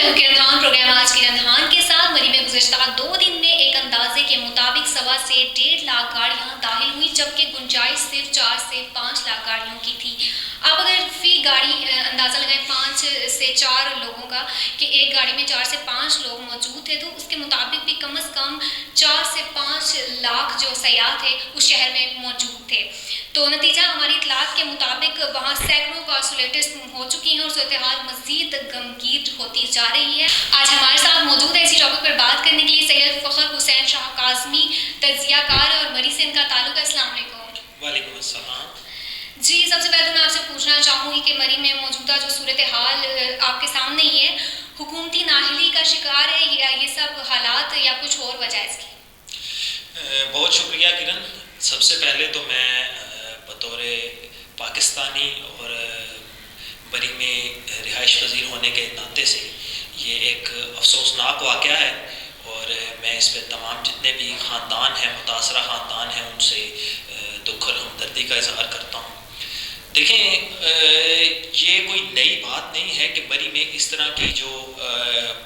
میں ہوں کرن پروگرام آج کرن کے ساتھ مری میں گزشتہ 2 دن میں ایک اندازے کے مطابق 1.25 سے 1.5 لاکھ گاڑیاں داخل ہوئی، جبکہ گنجائش صرف 4 سے 5 لاکھ گاڑیوں کی تھی۔ آپ اگر فی گاڑی اندازہ لگائیں 5 سے 4 لوگوں کا کہ ایک گاڑی میں 4 سے 5 لوگ موجود تھے، تو اس کے مطابق بھی کم از کم 4 سے 5 لاکھ جو سیاح تھے اس شہر میں موجود تھے۔ تو نتیجہ ہماری اطلاعات کے مطابق وہاں سینکڑوں کاسولیٹس ہو چکی ہیں اور صورتحال مزید گمگیر ہوتی جا رہی ہے۔ آج ہمارے ساتھ موجود ہے اسی ٹاپک پر بات کرنے کے لیے سید فخر حسین شاہ کاظمی، تجزیہ کار اور مری سے ان کا تعلق ہے۔ السلام علیکم۔ وعلیکم السلام۔ جی، سب سے پہلے تو میں آپ سے پوچھنا چاہوں گی کہ مری میں موجودہ جو صورتحال آپ کے سامنے ہی ہے، حکومتی نااہلی کا شکار ہے یا یہ سب حالات یا کچھ اور وجہ اس کی؟ بہت شکریہ کرن۔ سب سے پہلے تو میں بطور پاکستانی اور مری میں رہائش پذیر ہونے کے ناطے سے یہ ایک افسوسناک واقعہ ہے، اور میں اس پہ تمام جتنے بھی خاندان ہیں، متاثرہ خاندان ہیں، ان سے دکھ اور ہمدردی کا اظہار کرتا ہوں۔ دیکھیں، یہ کوئی نئی بات نہیں ہے کہ مری میں اس طرح کی جو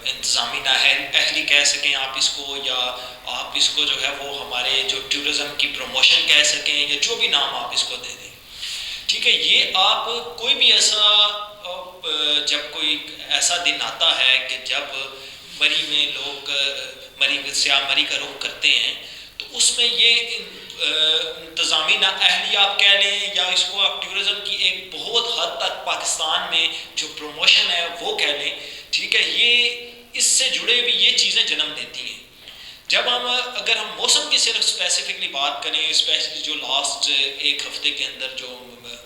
انتظامی نااہلی کہہ سکیں آپ اس کو، یا آپ اس کو جو ہے وہ ہمارے جو ٹورزم کی پروموشن کہہ سکیں، یا جو بھی نام آپ اس کو دے دیں، ٹھیک ہے، یہ آپ کوئی بھی جب کوئی ایسا دن آتا ہے کہ جب مری میں لوگ سیاح مری کا رخ کرتے ہیں، تو اس میں یہ انتظامی نااہلی آپ کہہ لیں، یا اس کو آپ ٹورزم کی ایک بہت حد تک پاکستان میں جو پروموشن ہے وہ کہہ لیں، ٹھیک ہے، یہ اس سے جڑے ہوئی یہ چیزیں جنم دیتی ہیں۔ جب اگر ہم موسم کی صرف اسپیسیفکلی بات کریں، اسپیشلی جو لاسٹ ایک ہفتے کے اندر جو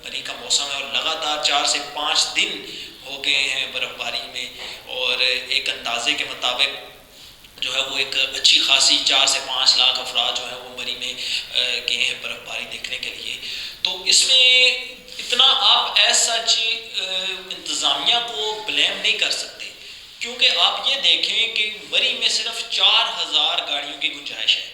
مری کا موسم ہے، اور لگاتار 4 سے 5 دن ہو گئے ہیں برف باری میں، اور ایک اندازے کے مطابق جو ہے وہ ایک اچھی خاصی 4 سے 5 لاکھ افراد جو ہے وہ مری میں گئے ہیں برف باری دیکھنے کے لیے، تو اس میں اتنا آپ ایسا انتظامیہ کو بلیم نہیں کر سکتے، کیونکہ آپ یہ دیکھیں کہ مری میں صرف 4000 گاڑیوں کی گنجائش ہے،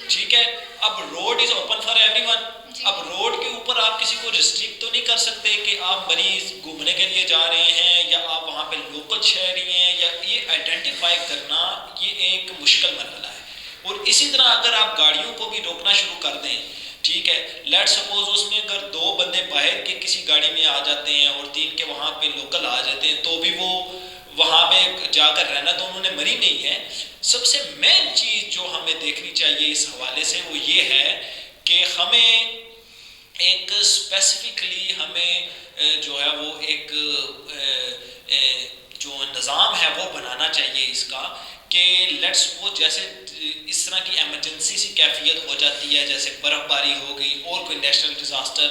ٹھیک ہے، اب road is open for every one. اب روڈ کے اوپر آپ کسی کو ریسٹرکٹ تو نہیں کر سکتے کہ آپ مری گھومنے کے لیے جا رہے ہیں، یا آپ وہاں پہ لوکل شہری ہیں، یا یہ آئیڈینٹیفائی کرنا یہ ایک مشکل مرحلہ ہے۔ اور اسی طرح اگر آپ گاڑیوں کو بھی روکنا شروع کر دیں، ٹھیک ہے، لیٹ سپوز اس میں اگر 2 بندے باہر کے کسی گاڑی میں آ جاتے ہیں اور 3 کے وہاں پہ لوکل آ جاتے ہیں، تو بھی وہ وہاں پہ جا کر رہنا تو انہوں نے مری نہیں ہے۔ سب سے مین چیز جو ہمیں دیکھنی چاہیے اس حوالے سے وہ یہ ہے کہ ہمیں ایک اسپیسیفکلی ہمیں جو ہے وہ ایک جو نظام ہے وہ بنانا چاہیے اس کا، کہ لیٹس سپوز جیسے اس طرح کی ایمرجنسی سی کیفیت ہو جاتی ہے، جیسے برف باری ہو گئی اور کوئی نیشنل ڈیزاسٹر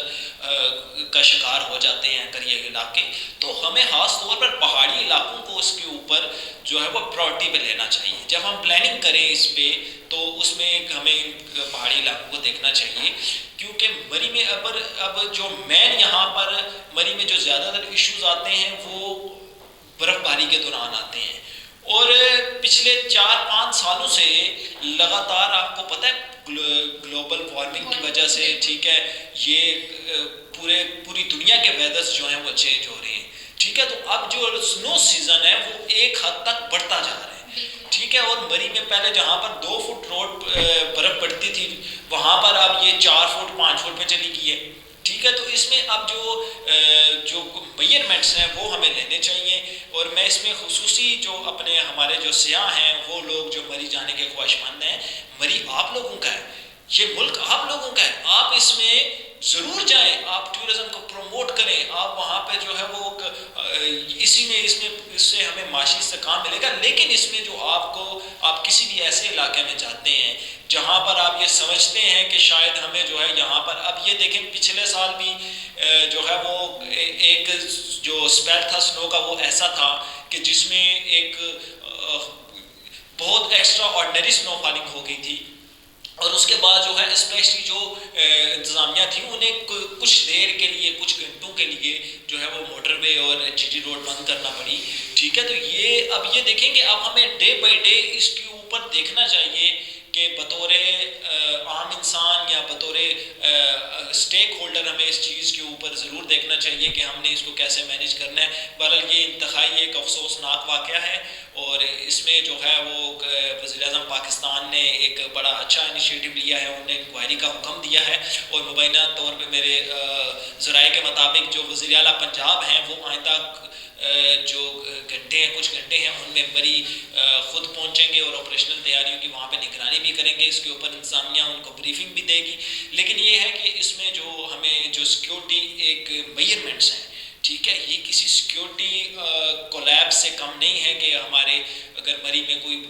کا شکار ہو جاتے ہیں اگر یہ علاقے، تو ہمیں خاص طور پر پہاڑی علاقوں کو اس کے اوپر جو ہے وہ پرائورٹی پہ لینا چاہیے۔ جب ہم پلاننگ کریں اس پہ تو اس میں ہمیں پہاڑی علاقوں کو دیکھنا چاہیے، کیونکہ مری میں اب جو مین یہاں پر مری میں جو زیادہ تر ایشوز آتے ہیں وہ برف باری کے دوران آتے ہیں، اور پچھلے 4-5 سالوں سے لگاتار آپ کو پتہ ہے گلوبل وارمنگ کی وجہ سے، ٹھیک ہے، یہ پوری دنیا کے ویدرز جو ہیں وہ چینج ہو رہے ہیں، ٹھیک ہے، تو اب جو سنو سیزن ہے وہ ایک حد تک بڑھتا جا رہا ہے، ٹھیک ہے، اور مری میں پہلے جہاں پر 2 فٹ روڈ برف پڑتی تھی وہاں پر اب یہ 4 فٹ 5 فٹ پہ چلی گئی ہے، ٹھیک ہے، تو اس میں اب جو میئرمنٹس ہیں وہ ہمیں لینے چاہیے، اور میں اس میں خصوصی جو ہمارے جو سیاح ہیں وہ لوگ جو مری جانے کے خواہشمند ہیں، مری آپ لوگوں کا ہے، یہ ملک آپ لوگوں کا ہے، آپ اس میں ضرور جائیں، آپ ٹورزم کو پروموٹ کریں، آپ وہاں پہ جو ہے وہ اس سے ہمیں معاشی استحکام ملے گا، لیکن اس میں جو آپ کسی بھی ایسے علاقے میں جاتے ہیں جہاں پر آپ یہ سمجھتے ہیں کہ شاید ہمیں جو ہے یہاں پر، اب یہ دیکھیں پچھلے سال بھی جو ہے وہ ایک جو اسپیل تھا سنو کا وہ ایسا تھا کہ جس میں ایک بہت ایکسٹرا آرڈنری سنو فالنگ ہو گئی تھی، اور اس کے بعد جو ہے اسپیشلی جو انتظامیہ تھی انہیں کچھ دیر کے لیے، کچھ گھنٹوں کے لیے جو ہے وہ موٹر وے اور جی ٹی روڈ بند کرنا پڑی، ٹھیک ہے، تو اب یہ دیکھیں کہ اب ہمیں ڈے بائی ڈے اس کے اوپر دیکھنا چاہیے کہ بطور عام انسان یا بطور اسٹیک ہولڈر ہمیں اس چیز کے اوپر ضرور دیکھنا چاہیے کہ ہم نے اس کو کیسے مینیج کرنا ہے. بہرحال یہ انتہائی ایک افسوسناک واقعہ ہے اور اس میں جو ہے وہ وزیر اعظم پاکستان نے ایک بڑا اچھا انیشیٹو لیا ہے. انہوں نے انکوائری کا حکم دیا ہے اور مبینہ طور پہ میرے ذرائع کے مطابق جو وزیر اعلیٰ پنجاب ہیں وہ آئندہ جو گھنٹے ہیں کچھ گھنٹے ہیں ان میں بڑی خود پہنچیں گے اور آپریشنل تیاریوں کی وہاں پہ نگرانی بھی کریں گے. اس کے اوپر انتظامیہ ان کو بریفنگ بھی دے گی. لیکن یہ ہے کہ اس میں جو ہمیں جو سیکیورٹی ایک میجرمنٹس ہیں, ٹھیک ہے, یہ کسی سیکیورٹی کولیب سے کم نہیں ہے کہ ہمارے اگر مری میں کوئی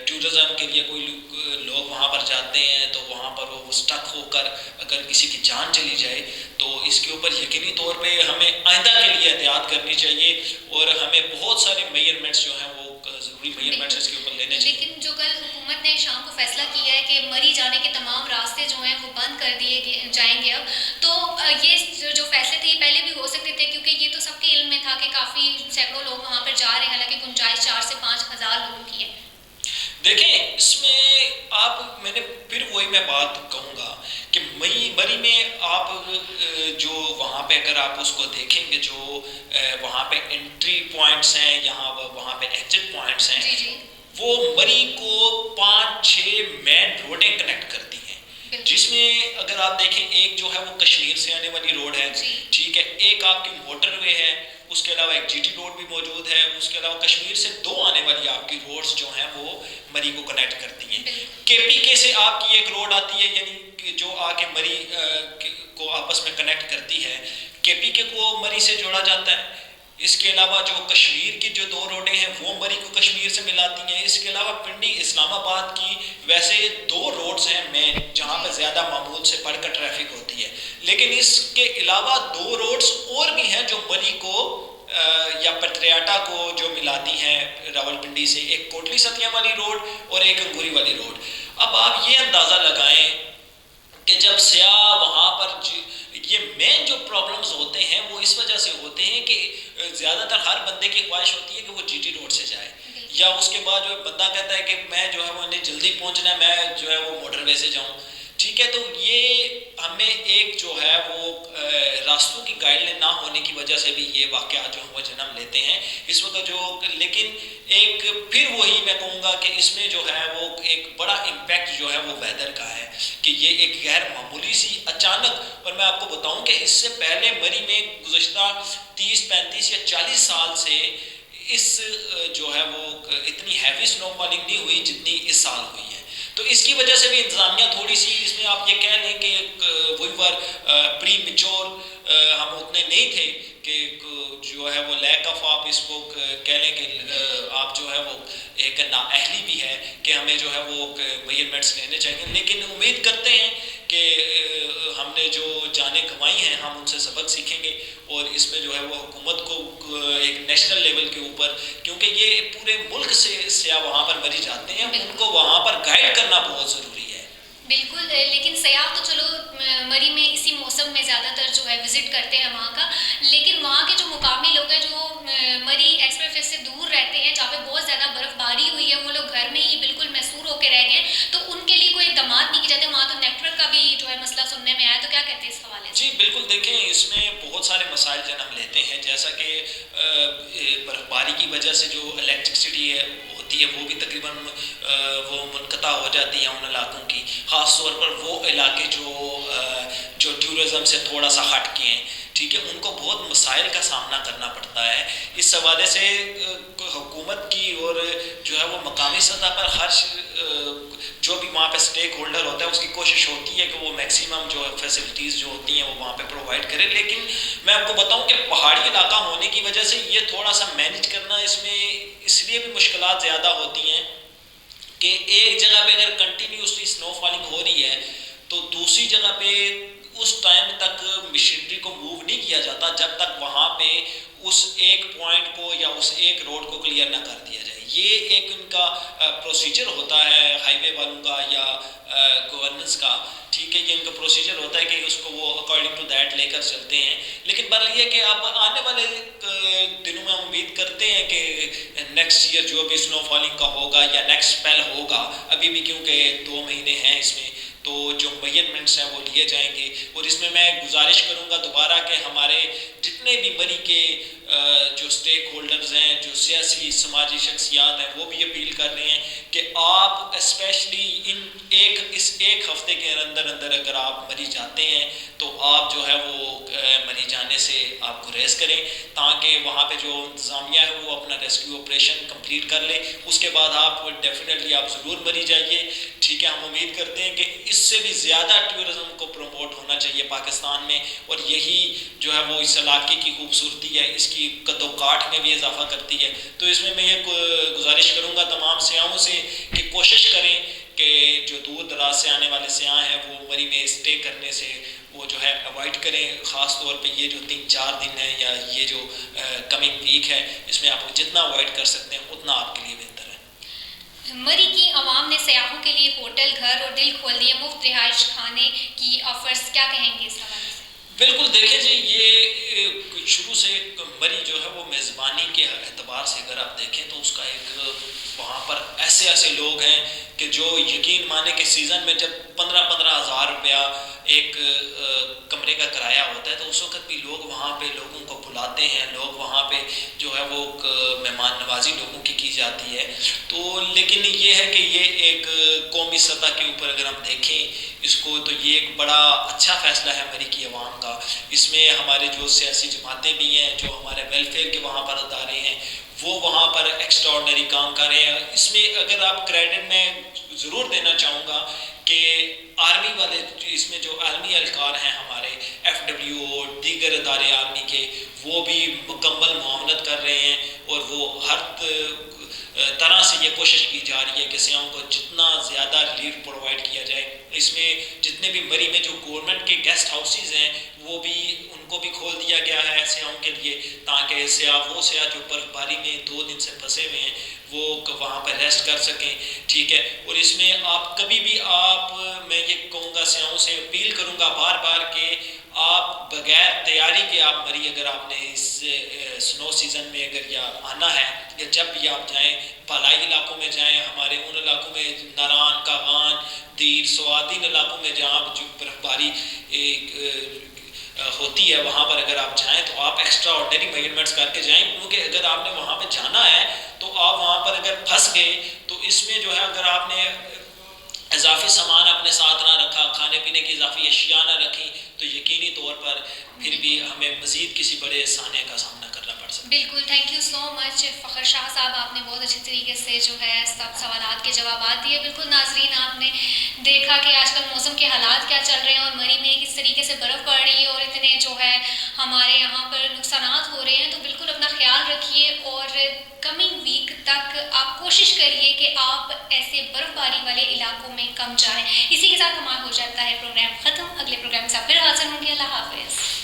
ٹورزم کے لیے کوئی لوگ وہاں پر جاتے ہیں تو وہاں پر وہ اسٹک ہو کر اگر کسی کی جان چلی جائے تو اس کے اوپر یقینی طور پہ ہمیں آئندہ کے لیے احتیاط کرنی چاہیے اور ہمیں بہت سارے میجرمنٹس جو ہیں وہ ضروری میجرمنٹس اس کے اوپر لینے چاہیے. لیکن جو کل حکومت نے شام کو فیصلہ کیا ہے کہ مری جانے کے تمام راستے جو ہیں وہ بند کر دیے جائیں گے اب, تو یہ جو فیصلے تھے یہ پہلے بھی ہو سکتے تھے کیونکہ یہ تو سب کے علم میں تھا کہ کافی سینکڑوں لوگ وہاں پر جا رہے ہیں, حالانکہ گنجائش 4 سے 5 ہزار لوگوں کی ہے. دیکھیں اس میں میں نے پھر وہی میں بات کہوں گا کہ مری میں آپ جو وہاں پہ اگر آپ اس کو دیکھیں گے جو وہاں پہ انٹری پوائنٹس ہیں وہاں پہ ایگزٹ پوائنٹس ہیں, جی وہ مری کو 5-6 مین روڈیں کنیکٹ کرتی ہیں, جس میں اگر آپ دیکھیں ایک جو ہے وہ کشمیر سے آنے والی روڈ ہے, ٹھیک ہے, ایک آپ کی موٹر وے ہے, اس کے علاوہ ایک جی ٹی روڈ بھی موجود ہے, اس کے علاوہ کشمیر سے 2 آنے والی آپ کی روڈز جو ہیں وہ مری کو کنیکٹ کرتی ہیں. کے پی کے سے آپ کی ایک روڈ آتی ہے یعنی جو آ کے مری کو آپس میں کنیکٹ کرتی ہے, کے پی کے کو مری سے جوڑا جاتا ہے. اس کے علاوہ جو کشمیر کی جو 2 روڈیں ہیں وہ مری کو کشمیر سے ملاتی ہیں. اس کے علاوہ پنڈی اسلام آباد کی ویسے 2 روڈز ہیں مین جہاں پہ زیادہ معمول سے بڑھ کر ٹریفک ہوتی ہے, لیکن اس کے علاوہ 2 روڈز اور بھی ہیں جو مری کو یا پٹریاٹا کو جو ملاتی ہیں راول پنڈی سے, ایک کوٹلی ستیاں والی روڈ اور ایک انگوری والی روڈ. اب آپ یہ اندازہ لگائیں کہ جب سیاح وہاں پر یہ مین جو پرابلمز ہوتے ہیں وہ اس وجہ سے ہوتے ہیں کہ زیادہ تر ہر بندے کی خواہش ہوتی ہے کہ وہ جی ٹی روڈ سے جائے, یا اس کے بعد جو بندہ کہتا ہے کہ میں جو ہے وہ جلدی پہنچنا ہے, میں جو ہے وہ موٹر وے سے جاؤں, ٹھیک ہے. تو یہ ہمیں ایک جو ہے وہ راستوں کی گائیڈ لائن نہ ہونے کی وجہ سے بھی یہ واقعات جو وہ جنم لیتے ہیں اس وقت جو, لیکن ایک پھر وہی میں کہوں گا کہ اس میں جو ہے وہ ایک بڑا امپیکٹ جو ہے وہ ویدر کا ہے کہ یہ ایک غیر معمولی سی اچانک, اور میں آپ کو بتاؤں کہ اس سے پہلے مری میں گزشتہ 30-35 یا 40 سال سے اس جو ہے وہ اتنی ہیوی سنو فالنگ نہیں ہوئی جتنی اس سال ہوئی ہے. تو اس کی وجہ سے بھی انتظامیہ تھوڑی سی اس میں آپ یہ کہہ لیں کہ وی ور پری میچور, ہم اتنے نہیں تھے کہ جو ہے وہ لیک آف آپ اس کو کہہ لیں کہ آپ جو ہے وہ ایک نااہلی بھی ہے کہ ہمیں جو ہے وہ میجرمنٹس لینے چاہیے. لیکن امید کرتے ہیں کہ ہم نے جو جانیں گنوائی ہیں ہم ان سے سبق سیکھیں گے اور اس میں جو ہے وہ حکومت کو ایک نیشنل لیول کے اوپر, کیونکہ یہ پورے ملک سے سیاح وہاں پر مری جاتے ہیں, ان کو وہاں پر گائیڈ کرنا بہت ضروری ہے. بالکل, لیکن سیاح تو چلو مری میں اسی موسم میں زیادہ تر جو ہے وزٹ کرتے ہیں وہاں کا, لیکن وہاں کے جو مقامی لوگ ہیں جو مری ایکسپریس وے سے دور رہتے ہیں جہاں پہ بہت زیادہ برف باری ہوئی ہے, وہ لوگ گھر میں ہی بالکل محصور ہو کے رہ گئے, تو ان کے لیے کوئی اقدامات نہیں کیے جاتے. وہاں تو نیٹ ورک کا بھی جو ہے مسئلہ سننے میں آیا, تو کیا کہتے ہیں اس حوالے سے؟ جی بالکل, دیکھیں اس میں بہت سارے مسائل جنم لیتے ہیں, جیسا کہ برف باری کی وجہ سے جو الیکٹرسٹی ہے ہوتی ہے وہ بھی تقریباً وہ منقطع ہو جاتی ہے ان علاقوں کی, خاص طور پر وہ علاقے جو ٹورزم سے تھوڑا سا ہٹ کے ہیں, ٹھیک ہے, ان کو بہت مسائل کا سامنا کرنا پڑتا ہے. اس حوالے سے حکومت کی اور جو ہے وہ مقامی سطح پر ہر جو بھی وہاں پہ اسٹیک ہولڈر ہوتا ہے اس کی کوشش ہوتی ہے کہ وہ میکسیمم جو فیسلٹیز جو ہوتی ہیں وہ وہاں پہ پرووائڈ کرے. لیکن میں آپ کو بتاؤں کہ پہاڑی علاقہ ہونے کی وجہ سے یہ تھوڑا سا مینیج کرنا اس میں اس لیے بھی مشکلات زیادہ ہوتی ہیں کہ ایک جگہ پہ اگر کنٹینیوسلی سنو فالنگ ہو رہی ہے تو دوسری جگہ پہ اس ٹائم تک مشینری کو موو نہیں کیا جاتا جب تک وہاں پہ اس ایک پوائنٹ کو یا اس ایک روڈ کو کلیئر نہ کر دیا جائے. یہ ایک ان کا پروسیجر ہوتا ہے ہائی وے والوں کا یا گورننس کا, ٹھیک ہے, یہ ان کا پروسیجر ہوتا ہے کہ اس کو وہ اکارڈنگ ٹو دیٹ لے کر چلتے ہیں. لیکن بات یہ ہے کہ اب آنے والے دنوں میں ہم امید کرتے ہیں کہ نیکسٹ ایئر جو بھی اسنو فالنگ کا ہوگا یا نیکسٹ اسپیل ہوگا, ابھی بھی کیونکہ 2 مہینے ہیں اس میں, تو جو میجرمنٹس ہیں وہ لیے جائیں گے. اور اس میں گزارش کروں گا دوبارہ کہ ہمارے جتنے بھی مری کے جو اسٹیک ہولڈرز ہیں, جو سیاسی سماجی شخصیات ہیں, وہ بھی اپیل کر رہے ہیں کہ آپ اسپیشلی اس ایک ہفتے کے اندر اگر آپ مری جاتے ہیں تو آپ جو ہے وہ مری جانے سے آپ گریز کریں, تاکہ وہاں پہ جو انتظامیہ ہے وہ اپنا ریسکیو آپریشن کمپلیٹ کر لے. اس کے بعد آپ ڈیفینیٹلی آپ ضرور مری جائیے, ٹھیک ہے. ہم امید کرتے ہیں کہ اس سے بھی زیادہ ٹورزم کو پروموٹ ہونا چاہیے پاکستان میں, اور یہی جو ہے وہ اس علاقے کی خوبصورتی ہے, اس کی قد و کاٹ میں بھی اضافہ کرتی ہے. تو اس میں یہ گزارش کروں گا تمام سیاحوں سے کہ کوشش کریں کہ جو دور دراز سے آنے والے سیاح ہیں وہ مری میں اسٹے کرنے سے وہ جو ہے اوائڈ کریں. خاص طور پہ یہ جو 3-4 دن ہیں یا یہ جو کمنگ ویک ہے, اس میں آپ جتنا اوائڈ کر سکتے ہیں اتنا آپ کے لیے بہتر ہے. مری کی عوام نے سیاحوں کے لیے ہوٹل, گھر اور دل کھول دیے, مفت رہائش, کھانے کی آفرز, کیا کہیں گے اس حوالے سے؟ بالکل, دیکھیں جی, یہ شروع سے مری جو ہے وہ میزبانی کے اعتبار سے اگر آپ دیکھیں تو اس کا ایک وہاں پر ایسے لوگ ہیں کہ جو یقین مانے کہ سیزن میں جب 15-15 ہزار روپیہ ایک کمرے کا کرایہ ہوتا ہے تو اس وقت بھی لوگ وہاں پہ لوگوں کو بلاتے ہیں, لوگ وہاں پہ جو ہے وہ مہمان نوازی لوگوں کی جاتی ہے. تو لیکن یہ ہے کہ یہ ایک قومی سطح کے اوپر اگر ہم دیکھیں اس کو تو یہ ایک بڑا اچھا فیصلہ ہے مری کی عوام کا. اس میں ہمارے جو سیاسی جماعتیں بھی ہیں, جو ہمارے ویلفیئر کے وہاں پر ادارے ہیں, وہ وہاں پر ایکسٹرا آرڈنری کام کر رہے ہیں. اس میں اگر آپ کریڈٹ میں ضرور دینا چاہوں گا کہ آرمی والے, اس میں جو عالمی اہلکار ہیں ہمارے FWO دیگر ادارے آرمی کے, وہ بھی مکمل معاونت کر رہے ہیں, اور وہ ہر طرح سے یہ کوشش کی جا رہی ہے کہ سیاحوں کو جتنا زیادہ ریلیف پرووائڈ کیا جائے. اس میں جتنے بھی مری میں جو گورنمنٹ کے گیسٹ ہاؤسز ہیں وہ بھی ان کو بھی کھول دیا گیا ہے سیاحوں کے لیے, تاکہ وہ سیاح جو برف باری میں 2 دن سے پھنسے ہوئے ہیں وہ وہاں پہ ریسٹ کر سکیں, ٹھیک ہے. اور اس میں آپ کبھی بھی میں یہ کہوں گا سیاحوں سے اپیل کروں گا بار بار کہ آپ بغیر تیاری کے آپ مری اگر آپ نے اس سنو سیزن میں اگر یا آنا ہے یا جب بھی آپ جائیں, بالائی علاقوں میں جائیں, ہمارے ان علاقوں میں ناران, کاغان, دیر, سواتین علاقوں میں جہاں جو برف باری ہوتی ہے وہاں پر اگر آپ جائیں تو آپ ایکسٹرا آرڈنری میجرمنٹس کر کے جائیں, کیونکہ اگر آپ نے وہاں پہ جانا ہے تو آپ وہاں پر اگر پھنس گئے تو اس میں جو ہے اگر آپ نے اضافی سامان اپنے ساتھ نہ رکھا, کھانے پینے کی اضافی اشیاء نہ رکھی, تو یقینی طور پر پھر بھی ہمیں مزید کسی بڑے سانحے کا سامنا کرنا پڑ سکتا ہے. بالکل, تھینک یو سو مچ فخر شاہ صاحب, آپ نے بہت اچھے طریقے سے جو ہے سب سوالات کے جوابات دیے. بالکل ناظرین, آپ نے دیکھا کہ آج کل موسم کے حالات کیا چل رہے ہیں اور مری میں کس طریقے سے برف پڑ رہی ہے اور اتنے جو ہے ہمارے یہاں پر نقصانات ہو رہے ہیں. تو بالکل اپنا خیال رکھیے اور کمنگ ویک تک آپ کوشش کریے کہ آپ ایسے برف باری والے علاقوں میں کم جائیں. اسی کے ساتھ ہمارا ہو جاتا ہے پروگرام ختم. اگلے پروگرام سے آپ پھر حاضر ہوں گے. اللہ حافظ.